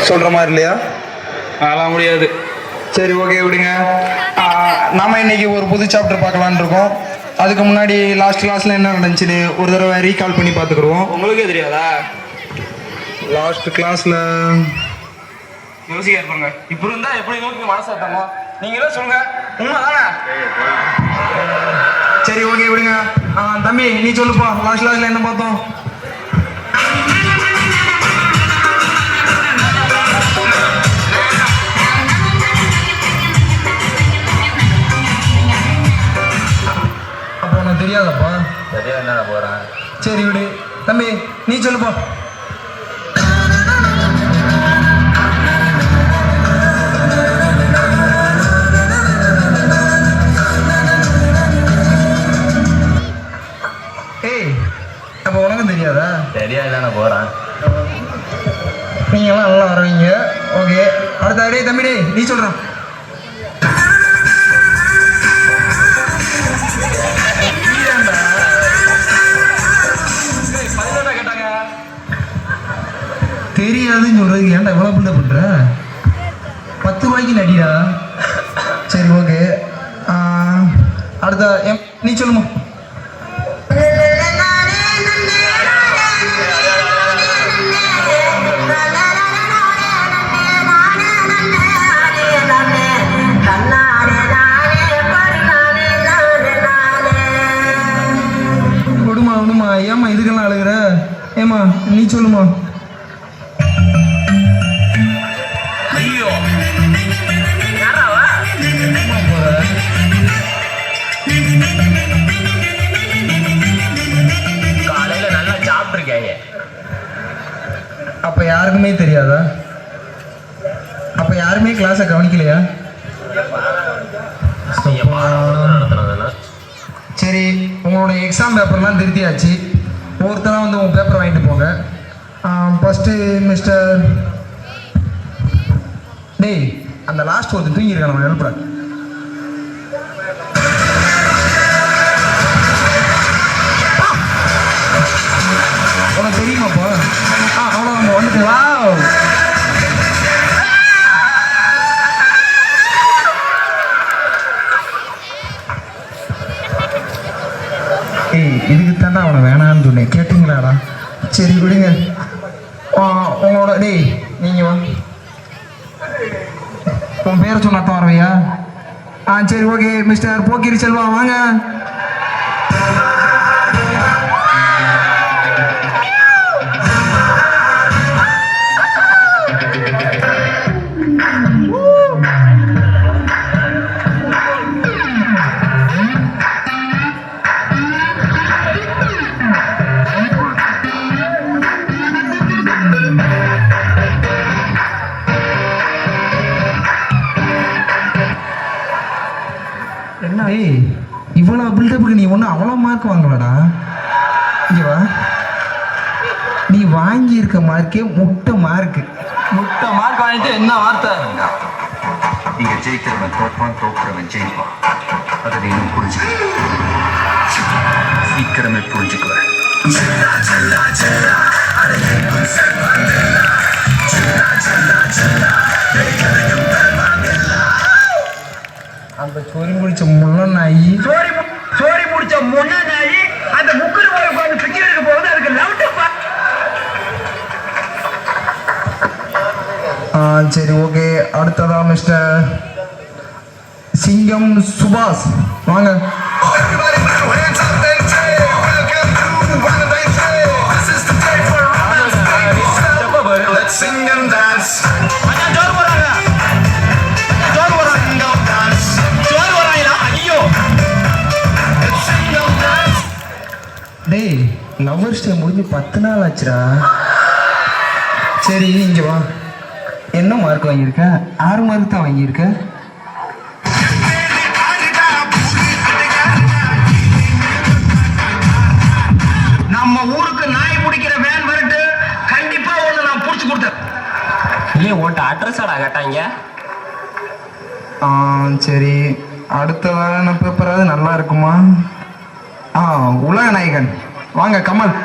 சொல்கிற மாதிரி இல்லையா? அதெல்லாம் முடியாது. சரி, ஓகே, விடுங்க. நாம இன்னைக்கு ஒரு புது சாப்டர் பார்க்கலான்னு இருக்கோம். அதுக்கு முன்னாடி லாஸ்ட் கிளாஸில் என்ன நடந்துச்சுன்னு ஒரு தடவை ரீகால் பண்ணி பார்த்துக்குருவோம். உங்களுக்கே தெரியாதா? லாஸ்ட் கிளாஸில் யோசிக்க இருப்பாங்க. இப்படி இருந்தா எப்படி நோக்கி மனசாட்டமோ நீங்களே சொல்லுங்க. உண்மை தானே? சரி, ஓகே, விடுங்க. தம்பி, நீ சொல்லுப்பா, லாஸ்ட் கிளாஸில் என்ன பார்த்தோம்? அப்போ உனக்கு தெரியாதப்பா? சரியா என்ன போகிறேன். சரி, விடு. தம்பி, நீ சொல்லுப்பா. அப்போ உனக்கும் தெரியாதா? சரியா இல்லைண்ணா போகிறேன். நீங்களாம் நல்லா வருவீங்க. ஓகே, அடுத்த டே தம்பி, டே நீ சொல்கிறான். கேட்டாங்க. தெரியாதுன்னு சொல்றதுக்கு ஏன்டா எவ்வளோ பில்டப் பண்ணுற? 10 ரூபாய்க்கு நடிடா. சரி, ஓகே, அடுத்த நீ சொல்லுமா. விடுமா, ஏம்மா இதுக்கெல்லாம் அழுகுற? ஏம்மா நீ சொல்லுமா. ஐயோ, காலையில நல்லா சாப்பிட்டுருக்காங்க. அப்ப யாருக்குமே தெரியாதா? அப்ப யாருமே கிளாஸை கவனிக்கலையா? சரி, உங்களோட எக்ஸாம் பேப்பர்லாம் திருத்தியாச்சு. ஒவ்வொருத்தராக வந்து உங்கள் பேப்பர் வாங்கிட்டு போங்க. ஃபஸ்ட்டு மிஸ்டர் டேய், அந்த லாஸ்ட் ஒருத்தர் தூங்கியிருக்கான், நம்ம எழுப்புறேன். உனக்கு தெரியுமாப்பா? அவ்வளோ நம்ம வந்துட்டு வா. இதுக்கு தாண்டா அவனை வேணான்னு சொன்னேன், கேட்டீங்களாடா? சரி, விடுங்க. உங்களோட டேய் நீங்கள் வா. உன் பேரை சொன்னாத்தான் வரவையா? சரி, ஓகே, மிஸ்டர் போக்கிரி செல்வா வாங்க. இவ்வளோ பில்டப்புக்கு நீ ஒன்றும் அவ்வளோ மார்க் வாங்கலடா. இங்கே வா. நீ வாங்கியிருக்க மார்க்கே முட்டை மார்க்கு. முட்டை மார்க் வாங்கிட்டு என்ன வார்த்தை? நீங்கள் ஜெயிக்கிறவன் தோற்பான், தோற்கிறவன் ஜெயிப்பான். அதை நீனும் புரிஞ்சுக்க. சீக்கிரமே புரிஞ்சுக்குவேன். அந்த சோரி முடிச்ச முள்ள நாயி அந்த முக்குரு போய் உட்காந்து பிக்கி எடுக்க போகுது. அதுக்கு லவுட்டுப்பா. சரி, ஓகே, அடுத்ததா மிஸ்டர் சிங்கம் சுபாஷ் வாங்க. டேய், லவ்வர்ஸ் டே முடிஞ்சு 10 நாள் ஆச்சுடா. சரி, இங்கே வா. என்ன மார்க் வாங்கியிருக்க? 6 மார்க் தான் வாங்கியிருக்க. நம்ம ஊருக்கு நாய் பிடிக்கிற வேன் வரட்டு, கண்டிப்பா ஒன்று நான் பிடிச்சி கொடுத்தேன். இல்லையே, உன்ட்ட அட்ரஸாடா கேட்டாங்க. சரி, அடுத்ததான பேப்பராவது நல்லா இருக்குமா? உலக நாயகன் வாங்க. கமல்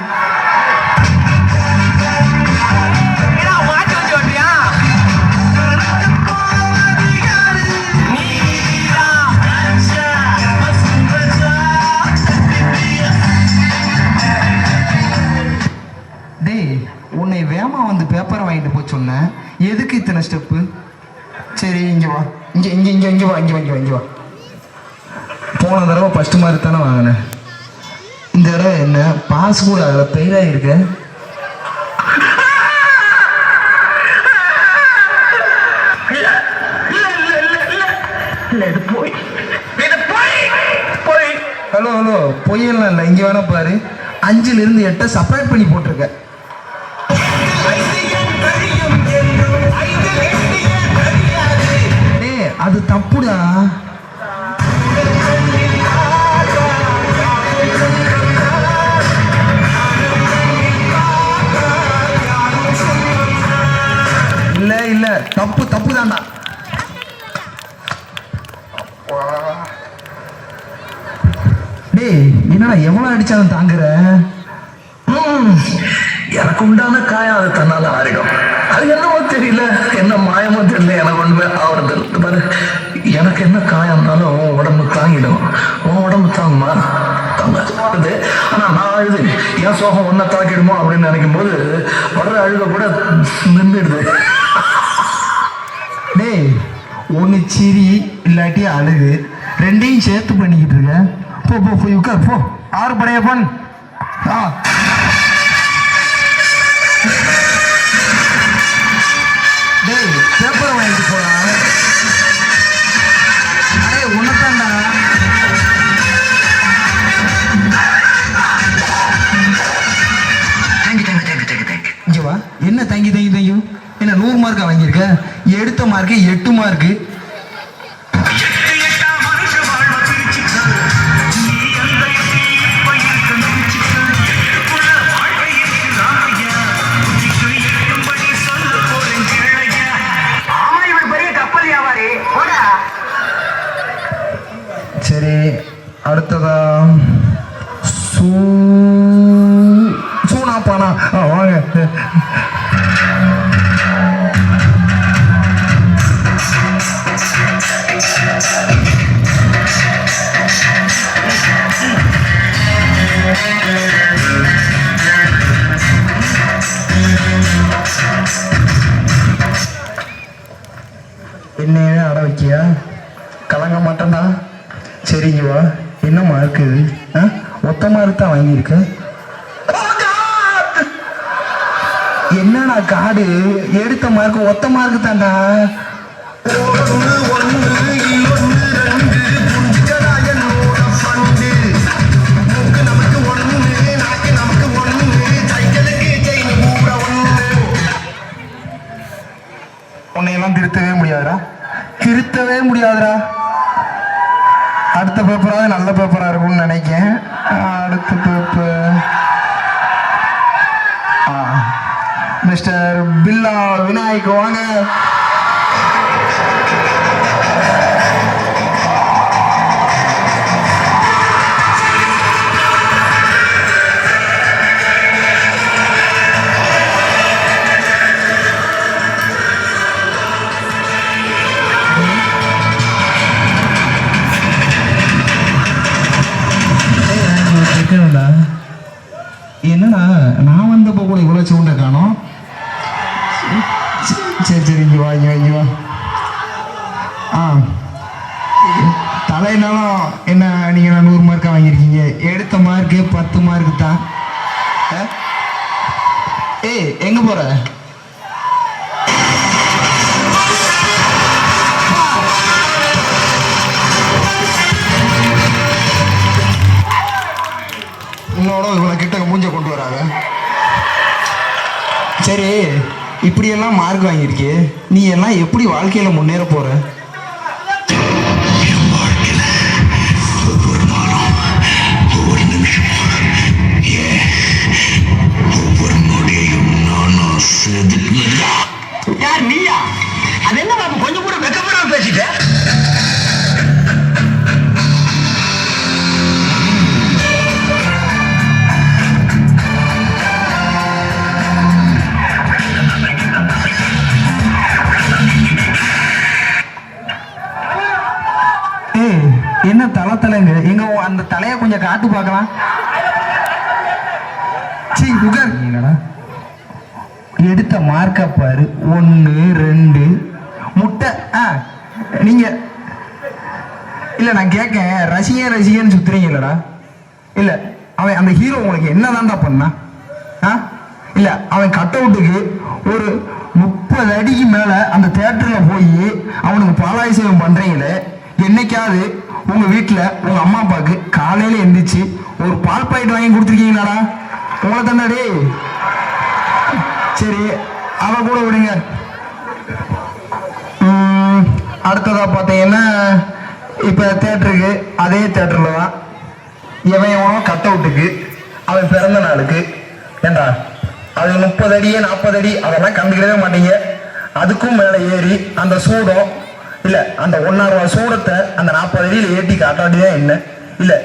சொன்னேன். எதுக்கு இத்தனை ஸ்டெப்பு? சரி இங்கே வா, இங்கே இங்கே இங்கே இங்கே வா, இங்கே வா, இங்கே வா, இங்கே வா. போன தடவை ஃபஸ்ட்டு மாதிரி தானே வாங்கினேன். இந்த தடவை என்ன பாஸ் கூட அதில் பெயிலாக இருக்க. ஹலோ ஹலோ, பொய்யெல்லாம் இல்லை. இங்கே வேணா பாரு, 5லிருந்து 8 செப்பரேட் பண்ணி போட்டிருக்க. டேய் அது தப்புடா. இல்ல இல்ல, தப்பு தப்பு தான்டா. டேய் என்னடா எவ்வளவு அடிச்சாலும் தாங்குற? எனக்கு உண்டான காயம் அது தன்னால ஆறிடும். அது என்னமோ தெரியல, என்ன மாயமோ தெரியல, எனக்கு ஒண்ணுமே ஆவறது பாரு. எனக்கு என்ன காயம் இருந்தாலும் உன் உடம்பு தாங்கிடும். உன் உடம்பு தாங்குமா? தாங்காது. ஆனா நான் இது என் சோகம் ஒன்ன தாக்கிடுமோ அப்படின்னு நினைக்கும் போது வர்ற அழுக கூட நின்றுடுது. டேய் ஒன்று சிரி இல்லாட்டி அழுகு, ரெண்டையும் சேர்த்து பண்ணிக்கிட்டு இருக்க. போ போ போய் உட்கார் போ. 6 படையப்பன். டேய் பேப்பரை வாங்கிட்டு போடா. அடே உனத்தாண்டா. இங்கே வா. என்ன தேங்க்யூ தேங்க்யூ தேங்க்யூ? என்ன 100 மார்க்கா வாங்கியிருக்க? எடுத்த மார்க்கு 8 மார்க்கு. சரி அடுத்ததா சூனாப்பானா வாங்க. என்னையே அட வைக்கியா? கலங்க மாட்டேன்டா. சரிங்க வா. என்ன மார்க்கு இது? ஒத்த மார்க் தான் வாங்கியிருக்க. என்னடா காடு? எடுத்த மார்க் ஒத்த மார்க் தான்டா. உன்னையெல்லாம் திருத்தவே முடியாதுடா, திருத்தவே முடியாதுடா. அடுத்த பேப்பராவது நல்ல பேப்பராக இருக்கும்னு நினைக்கிறேன். அடுத்த பேப்பர் மிஸ்டர் பில்லா விநாயக் வாங்க. என்னடா நான் வந்தப்போ கூட இவ்வளோ சவுண்டை காணோம். சரி சரி இங்கே வா, இங்கே இங்கே வா. தலைனாலும் என்ன நீங்கள் 100 மார்க்காக வாங்கியிருக்கீங்க. எடுத்த மார்க்கு 10 மார்க்கு தான். ஏய் எங்கே போகிற? உன்னோட இவ்வளோ கிட்ட மூஞ்ச கொண்டு வராங்க. சரி இப்படியெல்லாம் மார்க் வாங்கியிருக்கே, நீ எல்லாம் எப்படி வாழ்க்கையில் முன்னேற போற? ஒவ்வொரு நாளும் ஒவ்வொரு நிமிஷம் ஒவ்வொரு நொடியையும் நானும் செதுக்குறா. யார் நீயா? அது என்ன பாப்பு கொஞ்சம் கூட வெக்கப்படாம பேசிட்ட? என்ன தலைங்க எங்க அந்த தலையை கொஞ்சம் காட்டு பார்க்கலாம். சீ உகர். என்னடா எடுத்த மார்க்கை பாரு, 1 2 முட்டை. நீங்க இல்ல நான் கேட்கேன், ரசிகன் சுத்துறீங்களடா? இல்ல அவன் அந்த ஹீரோ உங்களுக்கு என்னதான்டா பண்ணா? இல்ல அவன் கட் அவுட்டுக்கு ஒரு 30 அடிக்கு மேல அந்த தியேட்டர்ல போய் அவனுக்கு பாலாபிஷேகம் பண்றீங்களே, என்னைக்காவது உங்க வீட்டுல உங்க அம்மா அப்பாவுக்கு காலையில எந்திரிச்சு ஒரு பால் பாக்கெட் வாங்கி கொடுத்துருக்கீங்களாடா? உங்களை தானே. சரி அவ கூட விடுங்க. அடுத்ததா பார்த்தீங்கன்னா இப்ப தியேட்டருக்கு, அதே தியேட்டர்ல தான் எவன் கட் அவுட்டுக்கு அவன் பிறந்த நாளுக்கு, ஏண்டா அது 30 அடி 40 அடி அதெல்லாம் கண்டுக்கிடவே மாட்டீங்க. அதுக்கும் மேலே ஏறி அந்த சூடம் இல்லை, அந்த 1 ரூபா சூடத்தை அந்த 40 அடியில் ஏற்றி காட்டாட்டிதான் என்ன? இல்லை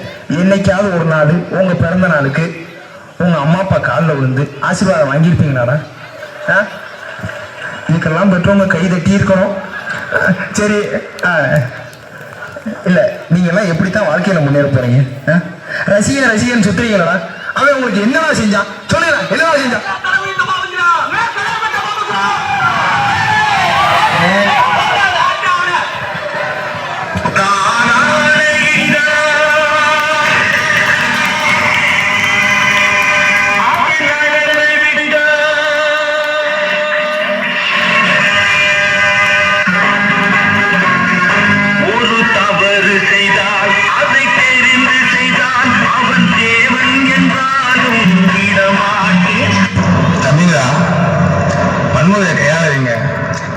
என்னைக்காவது ஒரு நாள் உங்கள் பிறந்த நாளுக்கு உங்கள் அம்மா அப்பா காலில் விழுந்து ஆசீர்வாதம் வாங்கியிருப்பீங்களாடா? இதுக்கெல்லாம் பெற்றவங்க கை தட்டி இருக்கணும். சரி இல்லை நீங்கள்லாம் எப்படித்தான் வாழ்க்கையில் முன்னேற போறீங்க? ரசிகன் சுத்துறீங்களா? அவன் உங்களுக்கு என்னவா செஞ்சான் சொல்லுங்க, என்னவா செஞ்சான்?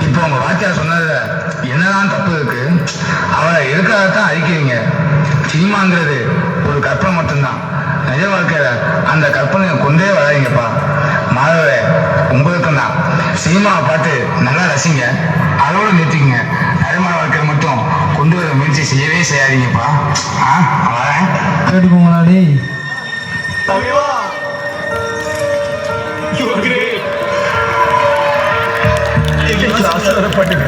இப்போ உங்க வாத்தியார் சொன்னது என்னதான் தப்பு இருக்கு? அவரை எதுக்காகத்தான் அழிக்கிறீங்க? சினிமாங்கிறது ஒரு கற்பனை மட்டும்தான். நிஜ வாழ்க்கையில அந்த கற்பனையை கொண்டே வராதிங்கப்பா. மாதவரே உங்களுக்கும் தான். சினிமாவை பார்த்து நல்லா ரசிங்க, அதோடு நிறுத்திக்கங்க. நடைமுறை வாழ்க்கையை மட்டும் கொண்டு வர முயற்சி செய்யவே செய்யாதீங்கப்பா. வரேன். கேட்டுக்கோங்களா டேய்? ஆசீர்வாதப்படுங்க.